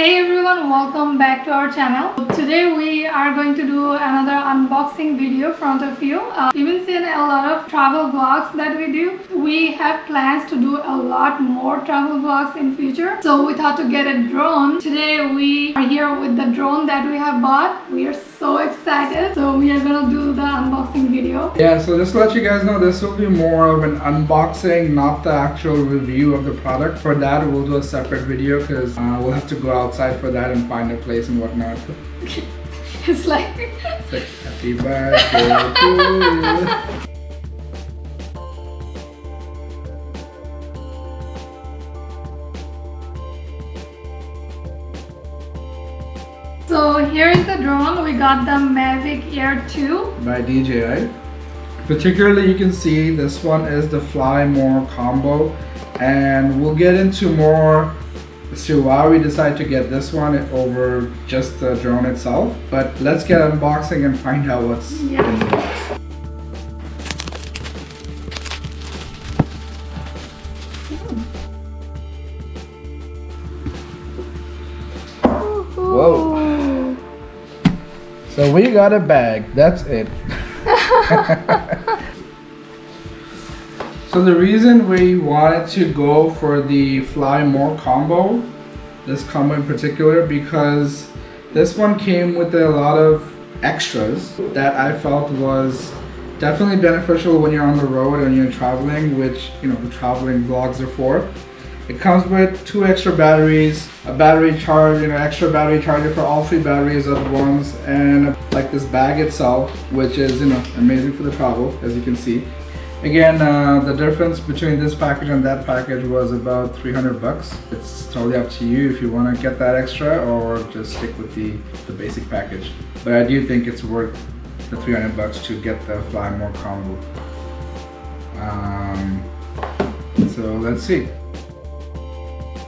Hey everyone, welcome back to our channel. Today we are going to do another unboxing video in front of you. You've been seeing a lot of travel vlogs that we do. We have plans to do a lot more travel vlogs in future. So we thought to get a drone. Today we are here with the drone that we have bought. We are so excited. So we are gonna do the unboxing video. Yeah, so just to let you guys know, this will be more of an unboxing, not the actual review of the product. For that, we'll do a separate video because we'll have to go outside for that and find a place and whatnot. It's like happy birthday to you. So here is the drone. We got the Mavic Air 2 by DJI. Particularly, you can see this one is the Fly More combo, and we'll get into more as to why we decided to get this one over just the drone itself. But let's get unboxing and find out what's in the box. Whoa. So we got a bag, that's it. So the reason we wanted to go for the Fly More combo, this combo in particular, because this one came with a lot of extras that I felt was definitely beneficial when you're on the road and you're traveling, which, you know, the traveling vlogs are for. It comes with 2 extra batteries, a battery charge, extra battery charger for all 3 batteries at once, and like this bag itself, which is, amazing for the travel, as you can see. Again, the difference between this package and that package was about 300 bucks. It's totally up to you if you want to get that extra or just stick with the basic package. But I do think it's worth the 300 bucks to get the Fly More combo. So let's see.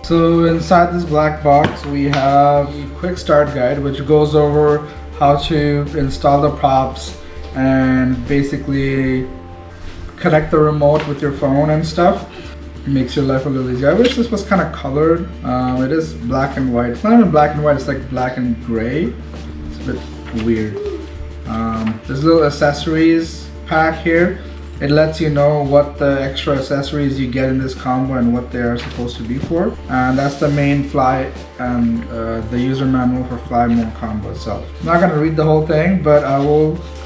So inside this black box we have a quick start guide which goes over how to install the props and basically connect the remote with your phone and stuff. It makes your life a little easier. I wish this was kind of colored. It is black and white. It's not even black and white, it's like black and gray. It's a bit weird. There's a little accessories pack here. It lets you know what the extra accessories you get in this combo and what they are supposed to be for. And that's the main Fly and the user manual for Fly More combo itself. I'm not gonna read the whole thing, but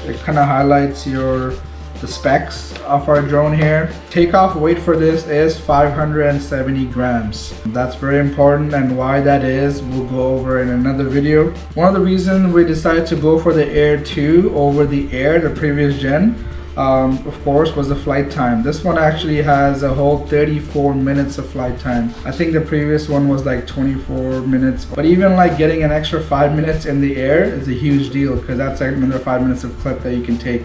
it kind of highlights the specs of our drone here. Takeoff weight for this is 570 grams. That's very important, and why that is, we'll go over in another video. One of the reasons we decided to go for the Air 2 over the Air, the previous gen, of course, was the flight time. This one actually has a whole 34 minutes of flight time. I think the previous one was like 24 minutes. But even like getting an extra 5 minutes in the air is a huge deal because that's like another 5 minutes of clip that you can take.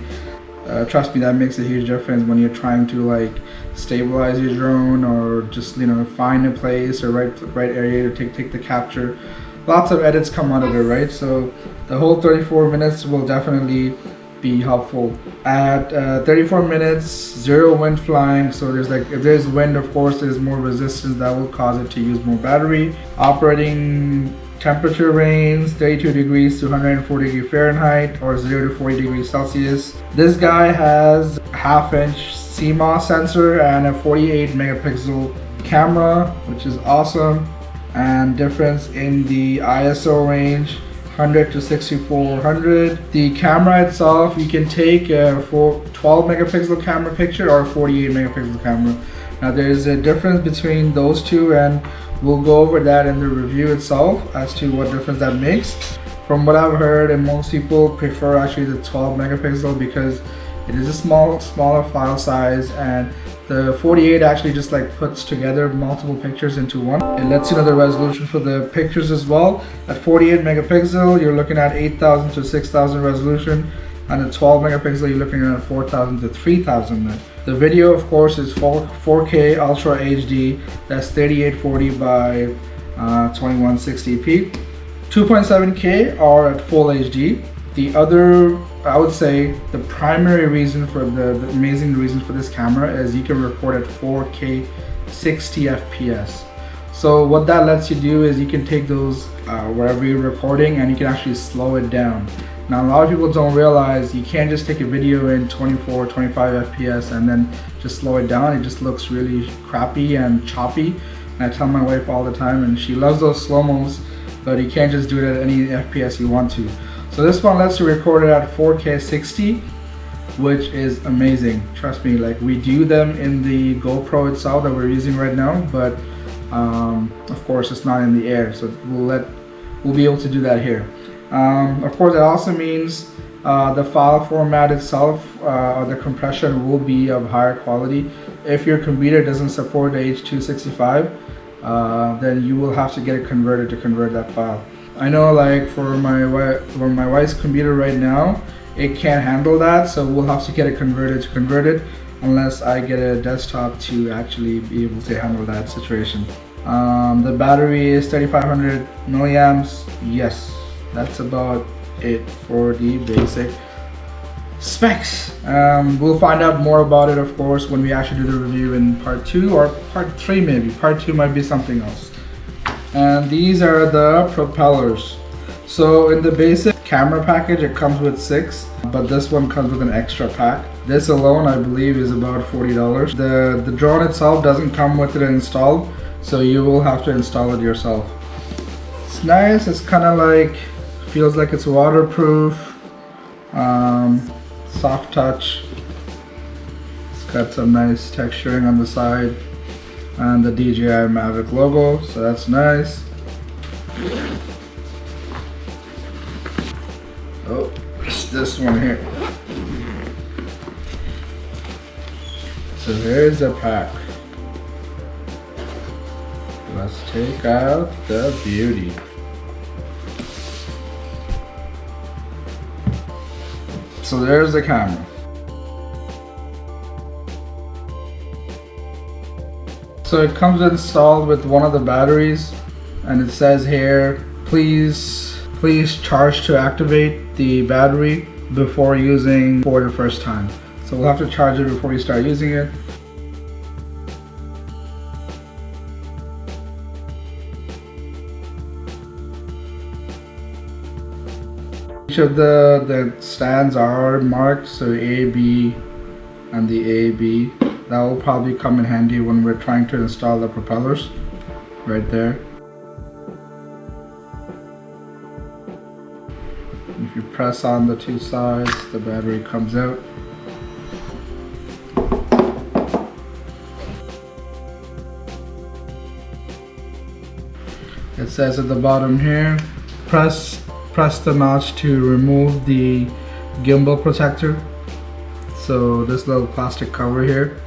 Trust me, that makes a huge difference when you're trying to like stabilize your drone or just find a place or right area to take the capture. Lots of edits come out of it, right? So the whole 34 minutes will definitely be helpful. At 34 minutes, 0 wind flying, so there's like, if there's wind, of course there's more resistance that will cause it to use more battery. Operating temperature range 32 degrees to 140 degrees Fahrenheit or 0 to 40 degrees Celsius. This guy has a 1/2-inch CMOS sensor and a 48 megapixel camera, which is awesome, and difference in the ISO range 100 to 6400. The camera itself, you can take a 12 megapixel camera picture or a 48 megapixel camera. Now there's a difference between those two, and we'll go over that in the review itself as to what difference that makes. From what I've heard, and most people prefer actually the 12 megapixel because it is a smaller file size, and the 48 actually just like puts together multiple pictures into one. It lets you know the resolution for the pictures as well. At 48 megapixel, you're looking at 8000 to 6000 resolution, and at 12 megapixel, you're looking at 4000 to 3000. The video, of course, is 4K Ultra HD. That's 3840 by 2160p. 2.7K are at full HD. The other, I would say, the primary reason for the amazing reason for this camera is you can record at 4K 60 FPS. So what that lets you do is you can take those wherever you're recording and you can actually slow it down. Now a lot of people don't realize you can't just take a video in 24, 25 FPS and then just slow it down. It just looks really crappy and choppy. And I tell my wife all the time, and she loves those slow-mos, but you can't just do it at any FPS you want to. So this one lets you record it at 4K 60, which is amazing. Trust me, like we do them in the GoPro itself that we're using right now, but of course it's not in the Air, so we'll be able to do that here. Of course, it also means the file format itself, or the compression, will be of higher quality. If your computer doesn't support the H.265, then you will have to get it converted to convert that file. I know, like for my wife's computer right now, it can't handle that, so we'll have to get it converted to convert it, unless I get a desktop to actually be able to handle that situation. The battery is 3500 milliamps. Yes, that's about it for the basic specs. We'll find out more about it, of course, when we actually do the review in part 2 or part 3 maybe. Part 2 might be something else. And these are the propellers. So in the basic camera package it comes with 6, but this one comes with an extra pack. This alone I believe is about $40. The drone itself doesn't come with it installed, so you will have to install it yourself. It's nice. It's kind of like, feels like it's waterproof, soft touch. It's got some nice texturing on the side and the DJI Mavic logo, so that's nice. Oh, it's this one here. So here's the pack. Let's take out the beauty. So there's the camera. So it comes installed with one of the batteries, and it says here, please charge to activate the battery before using for the first time. So we'll have to charge it before we start using it. Each of the stands are marked, so A, B, and the A, B. That will probably come in handy when we're trying to install the propellers, right there. If you press on the two sides, the battery comes out. It says at the bottom here, press the notch to remove the gimbal protector. So this little plastic cover here,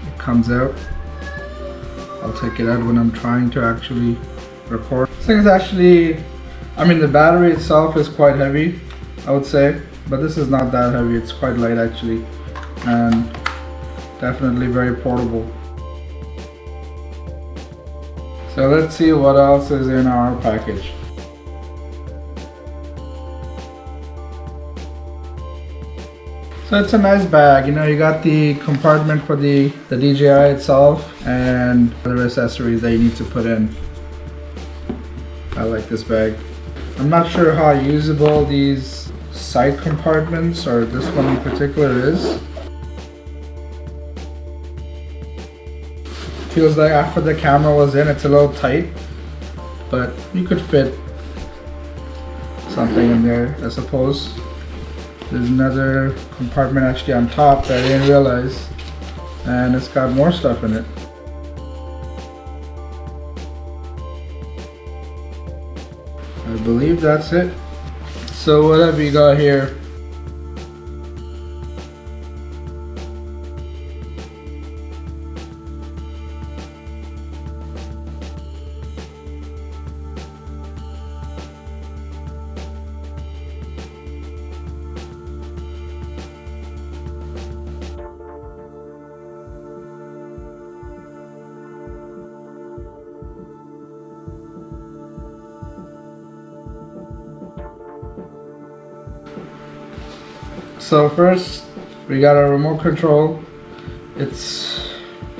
it comes out. I'll take it out when I'm trying to actually record. This thing is actually, I mean, the battery itself is quite heavy, I would say, but this is not that heavy. It's quite light actually, and definitely very portable. So let's see what else is in our package. So it's a nice bag, you know, you got the compartment for the DJI itself and other accessories that you need to put in. I like this bag. I'm not sure how usable these side compartments or this one in particular is. Feels like after the camera was in, it's a little tight, but you could fit something in there, I suppose. There's another compartment actually on top that I didn't realize, and it's got more stuff in it. I believe that's it. So what have we got here? So first, we got a remote control. It's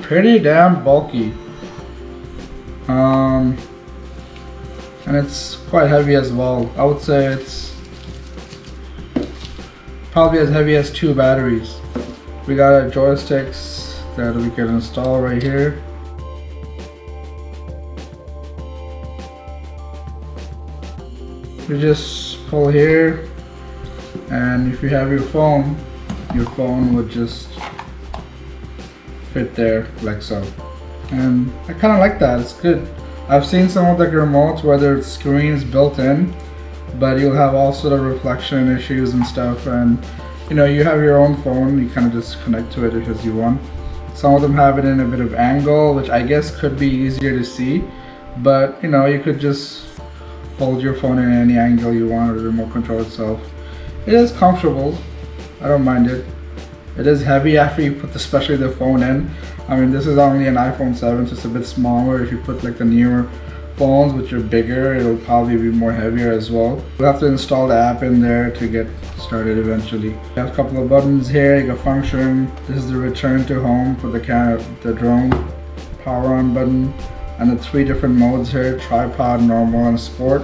pretty damn bulky. And it's quite heavy as well. I would say it's probably as heavy as 2 batteries. We got our joysticks that we can install right here. You just pull here, and if you have your phone would just fit there like so. And I kind of like that, it's good. I've seen some of the remotes where there's screens built in, but you'll have all sort of reflection issues and stuff, and you know, you have your own phone, you kind of just connect to it because you want. Some of them have it in a bit of angle, which I guess could be easier to see, but you know, you could just hold your phone in any angle you want, or the remote control itself. It is comfortable, I don't mind it. It is heavy after you put especially the phone in. I mean, this is only an iPhone 7, so it's a bit smaller. If you put like the newer phones which are bigger, it'll probably be more heavier as well. You'll have to install the app in there to get started eventually. You have a couple of buttons here, you got function. This is the return to home for the drone, power on button, and the 3 different modes here, tripod, normal, and sport.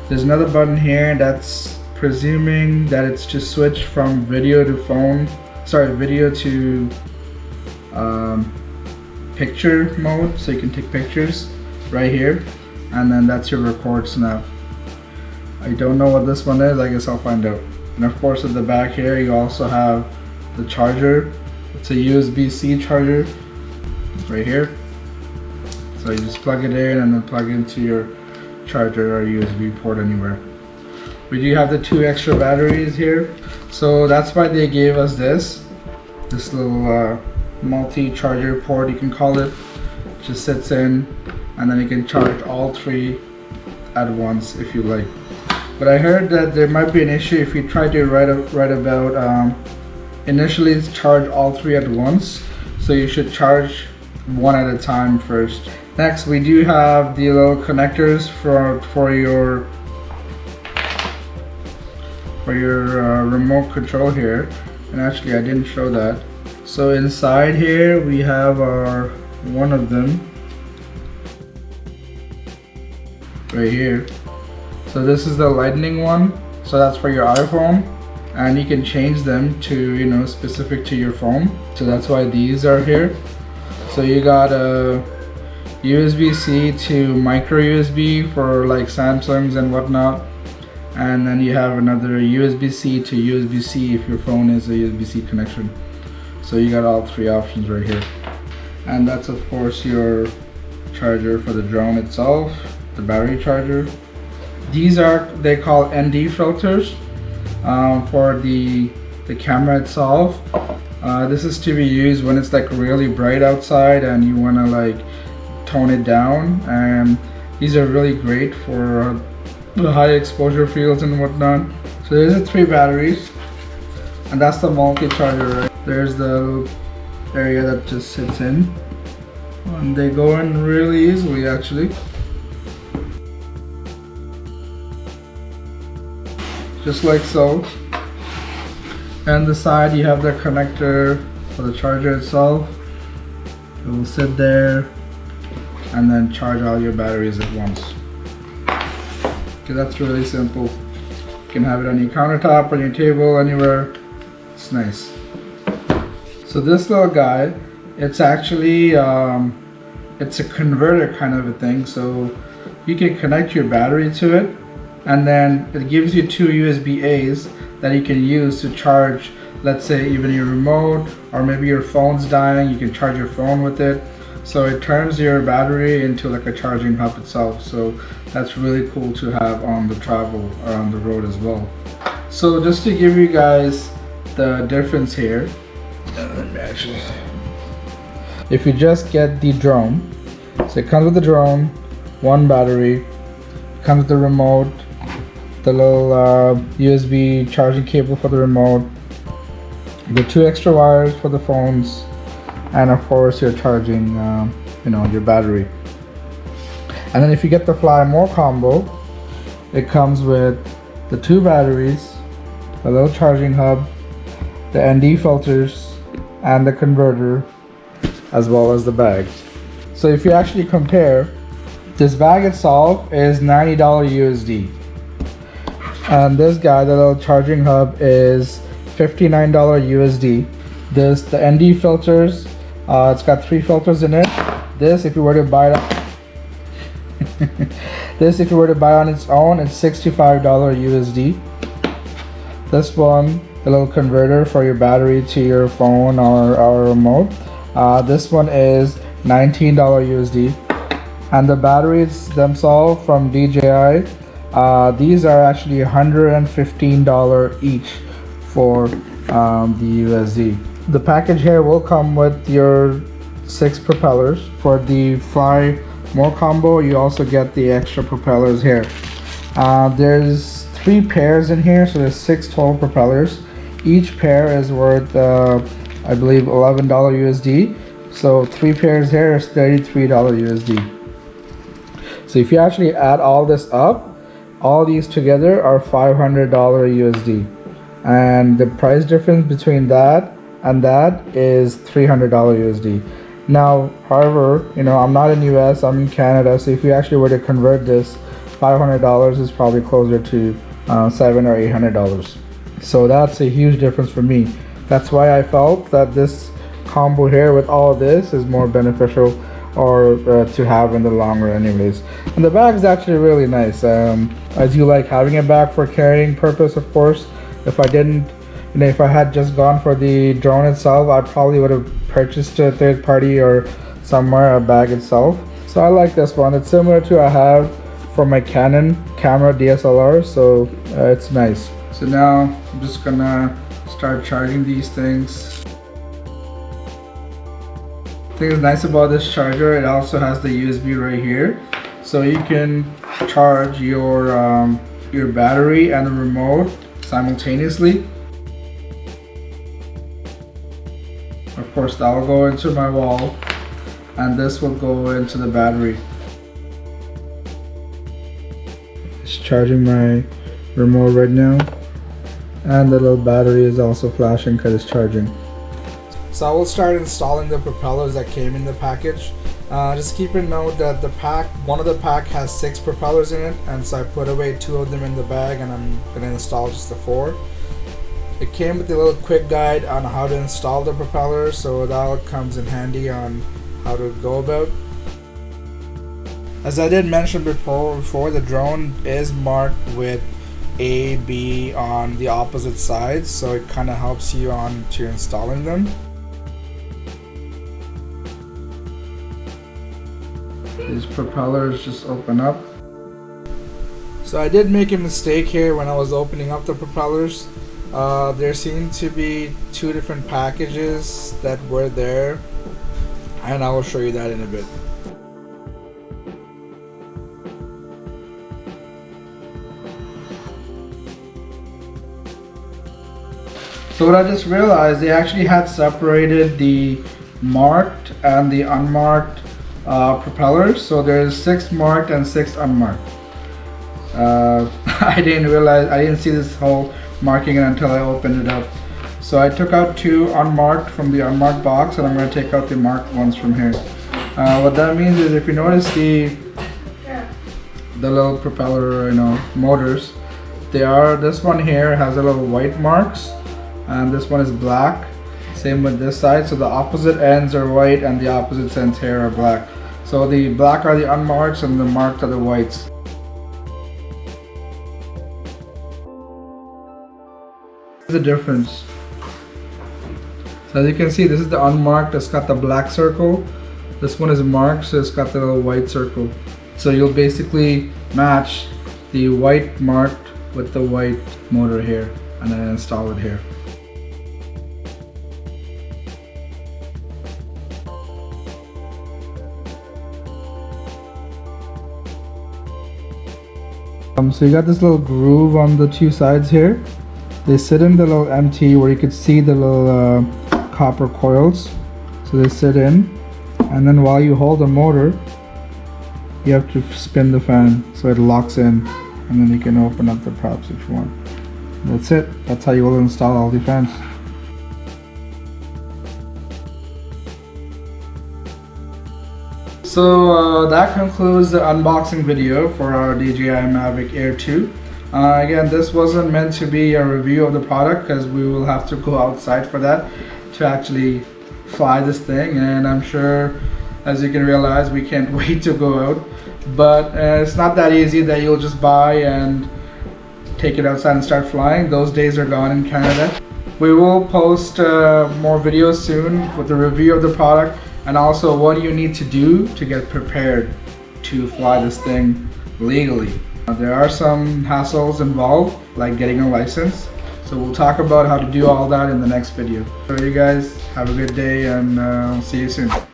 There's another button here that's presuming that it's to switch from video to phone, video to picture mode, so you can take pictures right here, and then that's your record snap. I don't know what this one is, I guess I'll find out. And of course at the back here you also have the charger. It's a USB-C charger right here, so you just plug it in and then plug it into your charger or USB port anywhere. We do have the 2 extra batteries here, so that's why they gave us this little multi-charger port, you can call it. Just sits in, and then you can charge all 3 at once if you like. But I heard that there might be an issue if you try to write about initially charge all 3 at once, so you should charge 1 at a time first. Next, we do have the little connectors for your remote control here, and actually I didn't show that. So inside here we have our one of them right here. So this is the lightning one, so that's for your iPhone, and you can change them to, you know, specific to your phone. So that's why these are here. So you got a USB-C to micro USB for like Samsungs and whatnot, and then you have another USB-C to USB-C if your phone is a USB-C connection. So you got all 3 options right here. And that's of course your charger for the drone itself, the battery charger. These are, they call ND filters for the camera itself. This is to be used when it's like really bright outside and you want to like tone it down, and these are really great for the high exposure fields and whatnot. So there's the 3 batteries, and that's the multi-charger, right? There's the area that just sits in, and they go in really easily actually. Just like so. And the side you have the connector for the charger itself. It will sit there and then charge all your batteries at once. Okay, that's really simple. You can have it on your countertop, on your table, anywhere. It's nice. So this little guy, it's actually it's a converter kind of a thing. So you can connect your battery to it, and then it gives you 2 USB-A's that you can use to charge, let's say even your remote, or maybe your phone's dying, you can charge your phone with it. So it turns your battery into like a charging hub itself. So that's really cool to have on the travel or on the road as well. So just to give you guys the difference here, if you just get the drone, so it comes with the drone, 1 battery, comes with the remote, the little USB charging cable for the remote, the 2 extra wires for the phones, and of course you're charging your battery. And then if you get the Fly More combo, it comes with the 2 batteries, a little charging hub, the ND filters, and the converter, as well as the bag. So if you actually compare This bag itself is $90 USD. And this guy, the little charging hub, is $59 USD. The ND filters, it's got 3 filters in it. This, if you were to buy it, this, if you were to buy on its own, it's $65 USD. This one, the little converter for your battery to your phone or remote. This one is $19 USD. And the batteries themselves from DJI, these are actually $115 each for the USD. The package here will come with your 6 propellers. For the Fly More combo, you also get the extra propellers here. There's 3 pairs in here, so there's 6 total propellers. Each pair is worth, I believe, $11 USD. So 3 pairs here is $33 USD. So if you actually add all this up, all these together are $500 USD. And the price difference between that and that is $300 USD. Now, however, you know, I'm not in US, I'm in Canada, so if you actually were to convert this, $500 is probably closer to $700 or $800. So that's a huge difference for me. That's why I felt that this combo here with all this is more beneficial or to have in the long run anyways. And the bag is actually really nice. I do like having a bag for carrying purpose, of course. If I didn't, you know, if I had just gone for the drone itself, I probably would have purchased a third party or somewhere a bag itself. So I like this one. It's similar to I have for my Canon camera DSLR, so it's nice. So now I'm just gonna start charging these things. The thing that's nice about this charger, it also has the USB right here, so you can charge your battery and the remote simultaneously. Of course, that will go into my wall, and this will go into the battery. It's charging my remote right now, and the little battery is also flashing because it's charging. So I will start installing the propellers that came in the package. Just keep in note that one of the pack has 6 propellers in it, and so I put away 2 of them in the bag, and I'm going to install just the 4. It came with a little quick guide on how to install the propeller, so that comes in handy on how to go about. As I did mention before, the drone is marked with A, B on the opposite sides, so it kind of helps you on to installing them. These propellers just open up. So I did make a mistake here when I was opening up the propellers. There seemed to be 2 different packages that were there, and I will show you that in a bit. So what I just realized, they actually had separated the marked and the unmarked propellers. So there's 6 marked and 6 unmarked. I didn't see this whole marking until I opened it up. So I took out 2 unmarked from the unmarked box, and I'm going to take out the marked ones from here. What that means is, if you notice the little propeller, you know, motors, this one here has a little white marks, and this one is black. Same with this side, so the opposite ends are white and the opposite ends here are black. So the black are the unmarked and the marked are the whites. The difference. So as you can see, this is the unmarked, it's got the black circle. This one is marked, so it's got the little white circle. So you'll basically match the white marked with the white motor here, and then install it here. So you got this little groove on the 2 sides here. They sit in the little MT where you could see the little copper coils. So they sit in, and then while you hold the motor, you have to spin the fan so it locks in, and then you can open up the props if you want. That's it. That's how you will install all the fans. So that concludes the unboxing video for our DJI Mavic Air 2. Again, this wasn't meant to be a review of the product because we will have to go outside for that to actually fly this thing, and I'm sure, as you can realize, we can't wait to go out. But it's not that easy that you'll just buy and take it outside and start flying. Those days are gone in Canada. We will post more videos soon with a review of the product and also what do you need to do to get prepared to fly this thing legally. There are some hassles involved, like getting a license. So we'll talk about how to do all that in the next video. So you guys have a good day, and I'll see you soon.